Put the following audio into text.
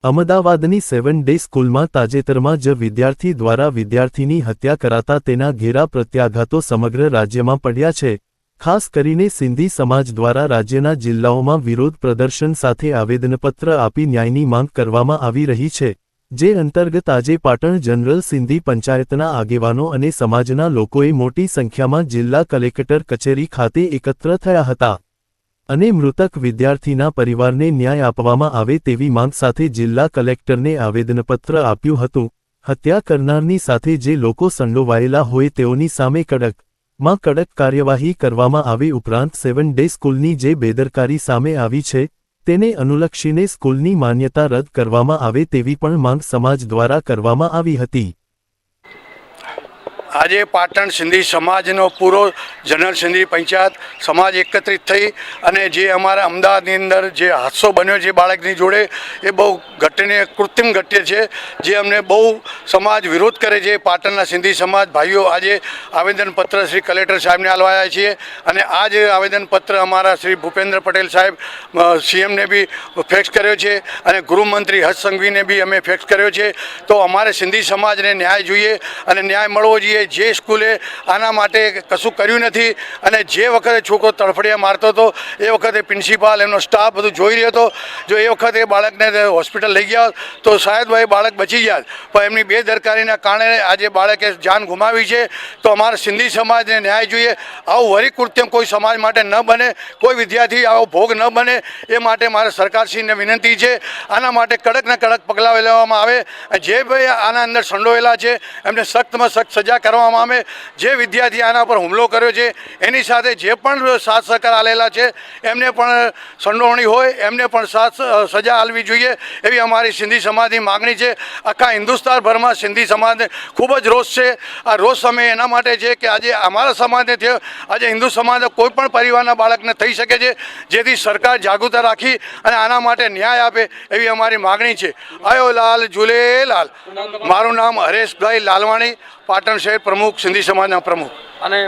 અમદાવાદની 7 ડે સ્કૂલમાં તાજેતરમાં જ વિદ્યાર્થી દ્વારા વિદ્યાર્થીની હત્યા કરાતા તેના ઘેરા પ્રત્યાઘાતો સમગ્ર રાજ્યમાં પડ્યા છે। ખાસ કરીને સિંધી સમાજ દ્વારા રાજ્યના જિલ્લાઓમાં વિરોધ પ્રદર્શન સાથે આવેદનપત્ર આપી ન્યાયની માંગ કરવામાં આવી રહી છે, જે અંતર્ગત આજે પાટણ જનરલ સિંધી પંચાયતના આગેવાનો અને સમાજના લોકોએ મોટી સંખ્યામાં જિલ્લા કલેક્ટર કચેરી ખાતે એકત્ર થયા હતા અને મૃતક વિદ્યાર્થીના પરિવારને ન્યાય આપવામાં આવે તેવી માંગ સાથે જિલ્લા કલેક્ટરને આવેદનપત્ર આપ્યું હતું। હત્યા કરનારની સાથે જે લોકો સંડોવાયેલા હોય તેઓની સામે કડક કાર્યવાહી કરવામાં આવે ઉપરાંત 7 ડે સ્કૂલની જે બેદરકારી સામે આવી છે તેને અનુલક્ષીને સ્કૂલની માન્યતા રદ કરવામાં આવે તેવી પણ માંગ સમાજ દ્વારા કરવામાં આવી હતી। આજે પાટણ સિંધી સમાજનો પૂરો જનરલ સિંધી પંચાયત સમાજ એકત્રિત થઈ અને જે અમારા અમદાવાદની અંદર જે હાદસો બન્યો છે બાળકની જોડે એ બહુ ઘટનીય કૃત્રિમ ઘટ્ય છે, જે અમને બહુ સમાજ વિરોધ કરે છે। પાટણના સિંધી સમાજ ભાઈઓ આજે આવેદનપત્ર શ્રી કલેક્ટર સાહેબને આલવાયા છીએ અને આ જે આવેદનપત્ર અમારા શ્રી ભૂપેન્દ્ર પટેલ સાહેબ સીએમને બી ફેક્સ કર્યો છે અને ગૃહમંત્રી હર્ષ સંઘવીને બી અમે ફેક્સ કર્યો છે। તો અમારે સિંધી સમાજને ન્યાય જોઈએ અને ન્યાય મળવો જોઈએ। જે સ્કૂલે આના માટે કશું કર્યું નથી અને જે વખતે છોકરો તડફડિયા મારતો હતો એ વખતે પ્રિન્સિપાલ એમનો સ્ટાફ બધું જોઈ રહ્યો હતો, જો એ વખતે બાળકને હોસ્પિટલ લઈ ગયા તો શાયદ ભાઈ બાળક બચી ગયા, પણ એમની બેદરકારીના કારણે આજે બાળકે જાન ગુમાવી છે। તો અમારા સિંધી સમાજને ન્યાય જોઈએ, આવું વરી કૃત્યમ કોઈ સમાજ માટે ન બને, કોઈ વિદ્યાર્થી આવો ભોગ ન બને એ માટે મારે સરકારશ્રીને વિનંતી છે આના માટે કડકને કડક પગલાં લેવામાં આવે। જે ભાઈ આના અંદર સંડોવેલા છે એમને સખ્તમાં સખ્ત સજા કરવામાં આવે। જે વિદ્યાર્થી આના પર હુમલો કર્યો છે એની સાથે જે પણ સાથ સહકાર આલેલા છે એમને પણ સંડોવણી હોય એમને પણ સજા આલવી જોઈએ એવી અમારી સિંધી સમાજની માગણી છે। આખા હિન્દુસ્તાનભરમાં સિંધી સમાજને ખૂબ જ રોષ છે। આ રોષ સમય એના માટે છે કે આજે અમારા સમાજને થયો, આજે હિન્દુ સમાજના કોઈ પણ પરિવારના બાળકને થઈ શકે છે, જેથી સરકાર જાગૃતતા રાખી અને આના માટે ન્યાય આપે એવી અમારી માગણી છે। આયો લાલ ઝૂલેલાલ। મારું નામ હરેશભાઈ લાલવાણી, પાટણ શહેર પ્રમુખ, સિંધી સમાજના પ્રમુખ। અને